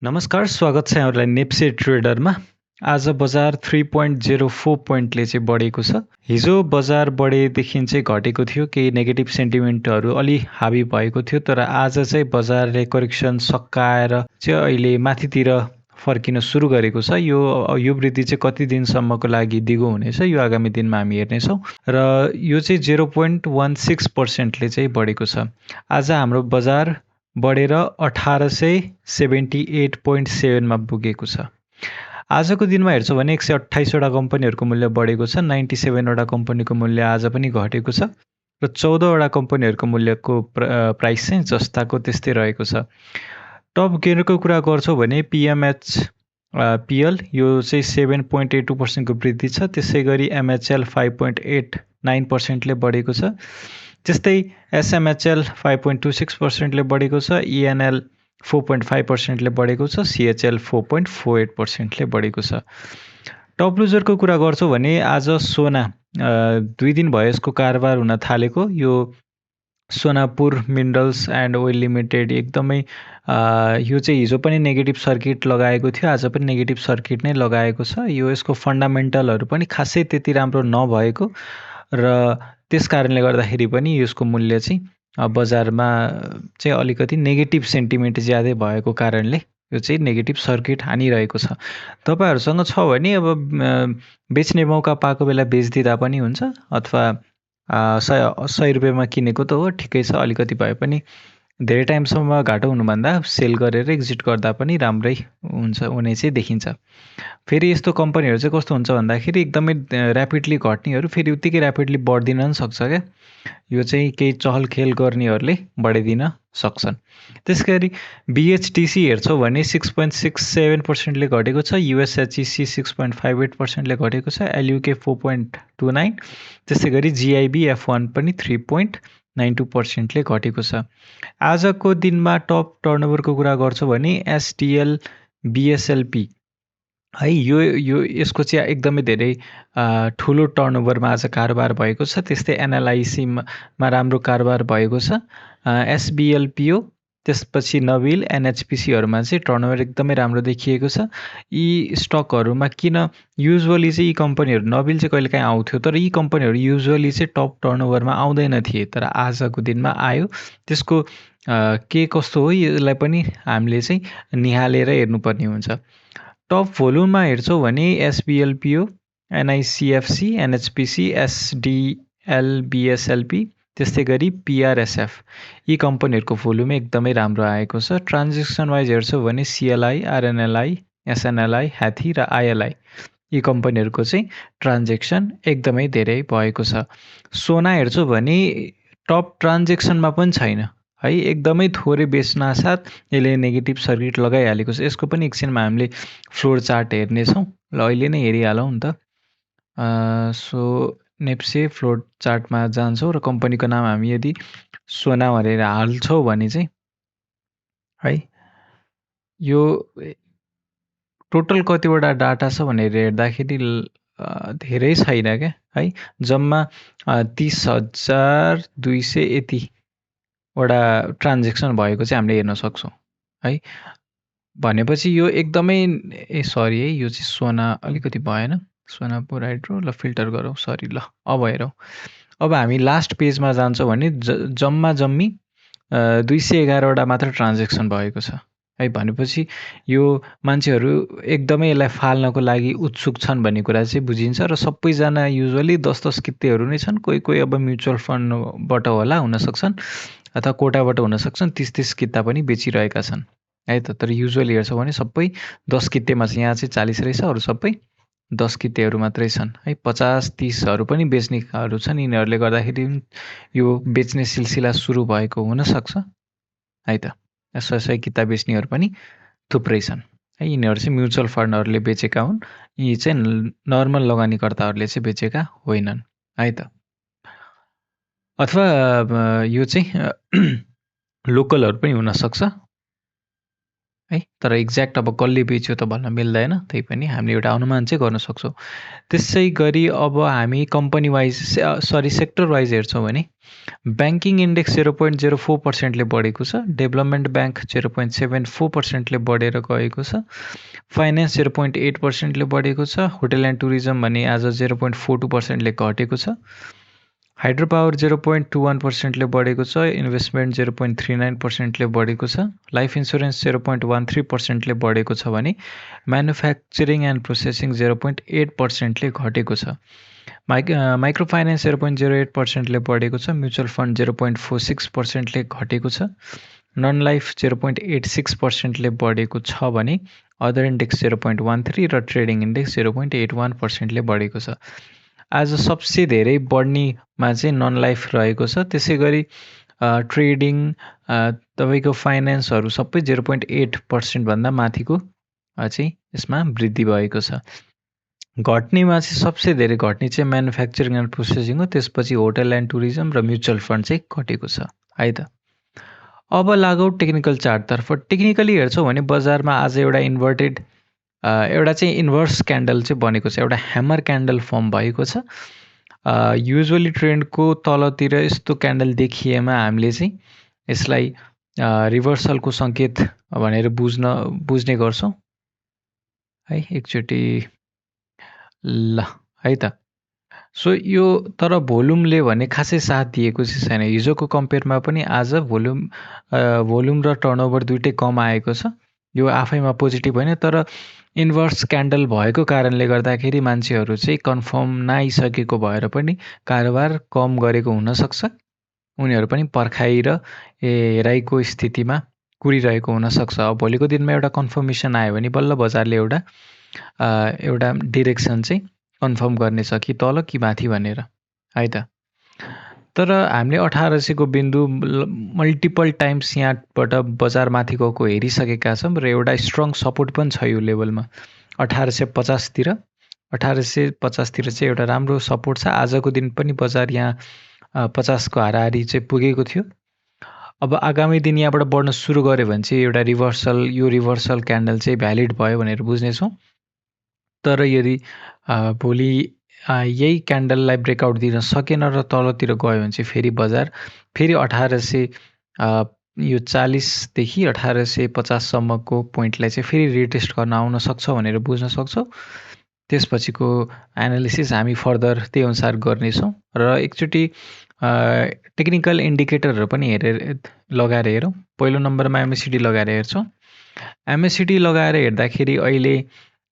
नमस्कार, स्वागत छ यहाँहरूलाई नेप्से ट्रेडरमा। आज बजार 3.04 पोइन्टले चाहिँ बढेको छ। हिजो बजार बढेदेखि चाहिँ घटेको थियो, केही नेगेटिभ सेन्टिमेन्टहरू अलि हावी भएको थियो, तर आज चाहिँ बजारले करेक्सन सकाएर चाहिँ अहिले माथितिर फर्किन सुरु गरेको छ। यो वृद्धि चाहिँ कति दिनसम्मको लागि दिगो हुनेछ यो आगामी दिनमा हामी हेर्नेछौँ र यो चाहिँ 0.16%ले चाहिँ बढेको छ। आज हाम्रो बजार बढेर 1878.7 मा पुगेको छ। आजको दिनमा हेर्छौँ भने 128 वटा कम्पनीहरूको मूल्य बढेको छ। 97 वटा कम्पनीको मूल्य आज पनि घटेको छ र 14 वटा कम्पनीहरूको मूल्यको प्राइस चाहिँ जस्ताको त्यस्तै रहेको छ। टप गेनरको कुरा गर्छौँ भने पिएल यो चाहिँ 7.82% को वृद्धि छ। त्यसै गरी एमएचएल 5.89%ले बढेको छ। त्यस्तै एसएमएचएल 5.26%ले बढेको छ। इएनएल 4.5%ले बढेको छ। सिएचएल 4.48%ले बढेको छ। टप लुजरको कुरा गर्छौँ भने आज सोना 2 दिन भयो यसको कारोबार हुन थालेको। यो Sonapur minerals and oil limited एकदमै यो चाहिँ हिजो पनि नेगेटिभ सर्किट लगाएको थियो, आज पनि नेगेटिभ सर्किट नै लगाएको छ। यो यसको फन्डामेन्टलहरू पनि खासै त्यति राम्रो नभएको र त्यस कारणले गर्दाखेरि पनि यसको मूल्य चाहिँ बजारमा चाहिँ अलिकति नेगेटिभ सेन्टिमेन्ट ज्यादै भएको कारणले यो चाहिँ नेगेटिभ सर्किट हानिरहेको छ। तपाईँहरूसँग छ भने अब बेच्ने मौका पाएको बेला बेचिदिँदा पनि हुन्छ, अथवा 100 रुपियाँमा किनेको त हो, ठिकै छ। अलिकति भए पनि धेरै टाइमसम्म घाटो हुनुभन्दा सेल गरेर एक्जिट गर्दा पनि राम्रै हुने चाहिँ देखिन्छ। फेरि यस्तो कम्पनीहरू चाहिँ कस्तो हुन्छ भन्दाखेरि एकदमै ऱ्यापिडली घट्नेहरू फेरि उत्तिकै ऱ्यापिडली बढ्दिन पनि सक्छ क्या। यो चाहिँ केही चहलखेल गर्नेहरूले बढाइदिन सक्छन्। त्यसै गरी बिएचटिसी हेर्छौँ भने 6.67%ले घटेको छ। युएसएचइसी 6.58%ले घटेको छ। एलयुके 4.29। त्यसै गरी जिआइबी F1 पनि 3.92%ले घटेको छ। आजको दिनमा टप टर्नओभरको कुरा गर्छौँ भने एसटिएल बिएसएलपी है, यो यसको चाहिँ एकदमै धेरै ठुलो टर्नओभरमा आज कारोबार भएको छ। त्यस्तै एनएलआइसीमा राम्रो कारोबार भएको छ। एसबिएलपिओ, त्यसपछि नबिल, एनएचपिसीहरूमा चाहिँ टर्नओभर एकदमै राम्रो देखिएको छ। यी स्टकहरूमा किन युजुअली चाहिँ यी कम्पनीहरू, नबिल चाहिँ कहिलेकाहीँ आउँथ्यो, तर यी कम्पनीहरू युजुअली चाहिँ टप टर्नओभरमा आउँदैन थिए, तर आजको दिनमा आयो। त्यसको के कस्तो हो यसलाई पनि हामीले चाहिँ निहालेर हेर्नुपर्ने हुन्छ। टप भोल्युममा हेर्छौँ भने एसबिएलपिओ, एनआइसिएफसी, एनएचपिसी, एसडिएल बिएसएलपी, त्यस्तै गरी पिआरएसएफ, यी कम्पनीहरूको भोल्युम एकदमै राम्रो आएको छ। ट्रान्जेक्सन वाइज हेर्छौँ भने सिएलआई, आरएनएलआई, एसएनएलआई, ह्याथी र आइएलआई, यी कम्पनीहरूको चाहिँ ट्रान्जेक्सन एकदमै धेरै भएको छ। सोना हेर्छौँ भने टप ट्रान्जेक्सनमा पनि छैन है, एकदमै थोरै बेच्न साथ यसले नेगेटिभ सर्किट लगाइहालेको छ। यसको पनि एकछिनमा हामीले फ्लोर चार्ट हेर्नेछौँ। ल अहिले नै हेरिहालौँ नि त। सो नेप्से फ्लोर चार्टमा जान्छौँ र कम्पनीको नाम हामी यदि सोना भनेर हाल्छौँ भने चाहिँ है, यो टोटल कतिवटा डाटा छ भनेर हेर्दाखेरि धेरै छैन क्या है। जम्मा 30,200 यति वटा ट्रान्जेक्सन भएको चाहिँ हामीले हेर्न सक्छौँ है। भनेपछि यो एकदमै सरी है, यो चाहिँ सोना अलिकति भएन, सोनापुर हाइड्रो। ल फिल्टर गरौँ, सरी। ल अब हेरौँ। अब हामी लास्ट पेजमा जान्छौँ भने जम्मी 211 वटा मात्र ट्रान्जेक्सन भएको छ है। भनेपछि यो मान्छेहरू एकदमै यसलाई फाल्नको लागि उत्सुक छन् भन्ने कुरा चाहिँ बुझिन्छ र सबैजना युजुअली 10-10 कित्तेहरू नै छन्। कोही अब म्युचुअल फन्डबाट होला हुन सक्छन्, अथवा कोटाबाट हुन सक्छन्। 30-30 किता पनि बेचिरहेका छन् है त। तर युजुअली हेर्छौँ भने सबै 10 कित्तेमा छ। यहाँ चाहिँ 40 रहेछ, अरू सबै 10 कित्तेहरू मात्रै छन् है। 50-30हरू पनि बेच्नेहरू छन्। यिनीहरूले गर्दाखेरि यो बेच्ने सिलसिला सुरु भएको हुनसक्छ है त। 100 किता बेच्नेहरू पनि थुप्रै छन् है। यिनीहरू चाहिँ म्युचुअल फन्डहरूले बेचेका हुन्, यी चाहिँ नर्मल लगानीकर्ताहरूले चाहिँ बेचेका होइनन् है त। अथवा यो चाहिँ लोकलहरू पनि हुनसक्छ है। तर एक्ज्याक्ट अब कसले बेच्यो त भन्न मिल्दैन, त्यही पनि हामीले एउटा अनुमान चाहिँ गर्न सक्छौँ। त्यसै गरी अब हामी कम्पनी वाइज सेक्टर वाइज हेर्छौँ भने ब्याङ्किङ इन्डेक्स 0.04%ले बढेको छ, डेभलपमेन्ट ब्याङ्क 0.74%ले बढेर गएको छ, फाइनेन्स 0.8%ले बढेको छ, होटल एन्ड टुरिज्म भने आज 0.42%ले घटेको छ, हाइड्रो पावर 0.21%ले बढेको छ, इन्भेस्टमेन्ट 0.39%ले बढेको छ, लाइफ इन्सुरेन्स 0.13%ले बढेको छ भने म्यानुफ्याक्चरिङ एन्ड प्रोसेसिङ 0.8%ले घटेको छ, माइक्रो फाइनेन्स 0.08%ले बढेको छ, म्युचुअल फन्ड 0.46%ले घटेको छ, नन लाइफ 0.86%ले बढेको छ भने अदर इन्डेक्स 0.13 र ट्रेडिङ इन्डेक्स 0.81%ले बढेको छ। आज सबसे धेरै बढ्नेमा चाहिँ नन लाइफ रहेको छ, त्यसै गरी ट्रेडिङ तपाईँको फाइनेन्सहरू सबै 0.8% भन्दा माथिको चाहिँ यसमा वृद्धि भएको छ। घट्नेमा चाहिँ सबसे धेरै घट्ने चाहिँ म्यानुफ्याक्चरिङ एन्ड प्रोसेसिङ हो, त्यसपछि होटल एन्ड टुरिज्म र म्युचुअल फन्ड चाहिँ घटेको छ है त। अब लागौँ टेक्निकल चार्टतर्फ। टेक्निकली हेर्छौँ भने बजारमा आज एउटा एउटा चाहिँ इन्भर्स क्यान्डल चाहिँ बनेको छ, एउटा ह्यामर क्यान्डल फर्म भएको छ। युजुअली ट्रेन्डको तलतिर यस्तो क्यान्डल देखिएमा हामीले चाहिँ यसलाई रिभर्सलको सङ्केत भनेर बुझ्ने गर्छौँ है। एकचोटि ल है त। सो यो तर भोल्युमले भने खासै साथ दिएको चाहिँ छैन। हिजोको कम्पेयरमा पनि आज भोल्युम र टर्नओभर दुइटै कम आएको छ। यो आफैमा पोजिटिभ होइन, तर इन्भर्स क्यान्डल भएको कारणले गर्दाखेरि मान्छेहरू चाहिँ कन्फर्म नआइसकेको भएर पनि कारोबार कम गरेको हुनसक्छ। उनीहरू पनि पर्खाइ र हेराइको स्थितिमा कुरिरहेको हुनसक्छ। अब भोलिको दिनमा एउटा कन्फर्मेसन आयो भने बल्ल बजारले एउटा डिरेक्सन चाहिँ कन्फर्म गर्नेछ कि तल कि माथि भनेर है त। तर हामीले 1800 बिन्दु मल्टिपल टाइम्स यहाँबाट बजार माथि गएको हेरिसकेका छौँ र एउटा स्ट्रङ सपोर्ट पनि छ यो लेभलमा 1850 तिर। 1850 तिर चाहिँ एउटा राम्रो सपोर्ट छ। आजको दिन पनि बजार यहाँ 50 को हाराहारी चाहिँ पुगेको थियो। अब आगामी दिन यहाँबाट बढ्न सुरु गर्यो भने चाहिँ एउटा यो रिभर्सल क्यान्डल चाहिँ भ्यालिड भयो भनेर बुझ्नेछौँ। तर यदि भोलि यही क्यान्डललाई ब्रेकआउट दिन सकेन र तलतिर गयो भने चाहिँ फेरि बजार फेरि 1840 देखि 1850 सम्मको पोइन्टलाई चाहिँ फेरि रिटेस्ट गर्न आउन सक्छ भनेर बुझ्न सक्छौँ। त्यसपछिको एनालिसिस हामी फर्दर त्यही अनुसार गर्नेछौँ र एकचोटि टेक्निकल इन्डिकेटरहरू पनि लगाएर हेरौँ। पहिलो नम्बरमा एमएसिडी लगाएर हेर्छौँ। एमएसिडी लगाएर हेर्दाखेरि अहिले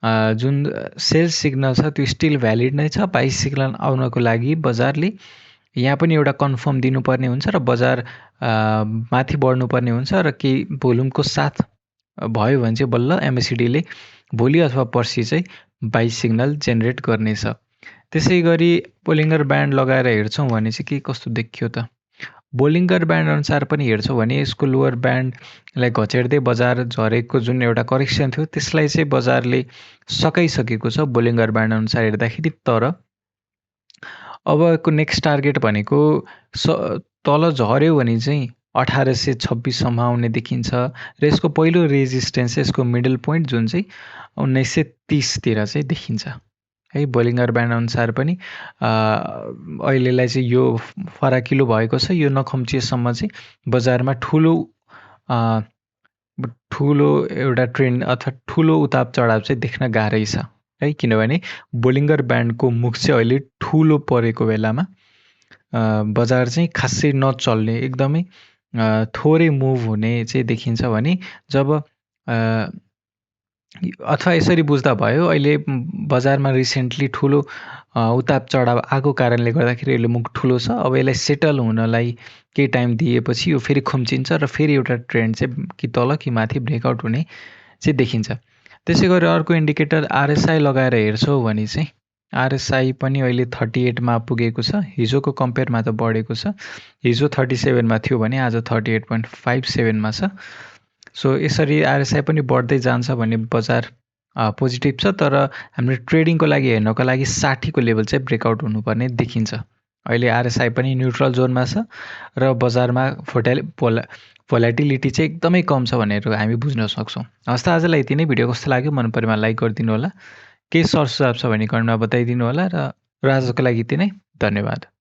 जुन सेल्स सिग्नल छ त्यो स्टिल भ्यालिड नै छ। बाइ सिग्नल आउनको लागि बजारले यहाँ पनि एउटा कन्फर्म दिनुपर्ने हुन्छ र बजार माथि बढ्नुपर्ने हुन्छ र केही भोल्युमको साथ भयो भने चाहिँ बल्ल एमएसिडीले भोलि अथवा पर्सि चाहिँ बाइ सिग्नल जेनेरेट गर्नेछ। त्यसै गरी बोलिङ्गर ब्यान्ड लगाएर हेर्छौँ भने चाहिँ के कस्तो देखियो त। बोलिङ्गर ब्यान्ड अनुसार पनि हेर्छौँ भने यसको लोवर ब्यान्डलाई घचेर्दै बजार झरेको जुन एउटा करेक्सन थियो त्यसलाई चाहिँ बजारले सकाइसकेको छ बोलिङ्गर ब्यान्ड अनुसार हेर्दाखेरि। तर अबको नेक्स्ट टार्गेट भनेको तल झऱ्यो भने चाहिँ 1826सम्म आउने देखिन्छ र यसको पहिलो रेजिस्टेन्स यसको मिडल पोइन्ट जुन चाहिँ 1930 तिर चाहिँ देखिन्छ है। बोलिङ्गर ब्यान्ड अनुसार पनि अहिलेलाई चाहिँ यो फराकिलो भएको छ। यो नखम्चिएसम्म चाहिँ बजारमा ठुलो एउटा ट्रेन्ड अथवा ठुलो उताप चढाव चाहिँ देख्न गाह्रै छ है। किनभने बोलिङ्गर ब्यान्डको मुख चाहिँ अहिले ठुलो परेको बेलामा बजार चाहिँ खासै नचल्ने एकदमै थोरै मुभ हुने चाहिँ देखिन्छ भने जब अथवा यसरी बुझ्दा भयो अहिले बजारमा रिसेन्टली ठुलो उताप चढाव आएको कारणले गर्दाखेरि अहिले मुख ठुलो छ। अब यसलाई सेटल हुनलाई केही टाइम दिएपछि यो फेरि खुम्चिन्छ र फेरि एउटा ट्रेन्ड चाहिँ कि तल कि माथि ब्रेकआउट हुने चाहिँ देखिन्छ। त्यसै गरी अर्को इन्डिकेटर आरएसआई लगाएर हेर्छौँ भने चाहिँ आरएसआई पनि अहिले 38मा पुगेको छ। हिजोको कम्पेयरमा त बढेको छ। हिजो 37मा थियो भने आज 38.57मा छ। सो यसरी आरएसआई पनि बढ्दै जान्छ भने बजार पोजिटिभ छ। तर हामीले ट्रेडिङको लागि हेर्नको लागि 60 को लेभल चाहिँ ब्रेकआउट हुनुपर्ने देखिन्छ। अहिले आरएसआई पनि न्युट्रल जोनमा छ र बजारमा भोलाटिलिटी चाहिँ एकदमै कम छ भनेर हामी बुझ्न सक्छौँ। हस् त आजलाई यति नै। भिडियो कस्तो लाग्यो मन परेमा लाइक गरिदिनु होला। केही सरसुझाव छ भने कमेन्टमा बताइदिनु होला र आजको लागि यति नै। धन्यवाद।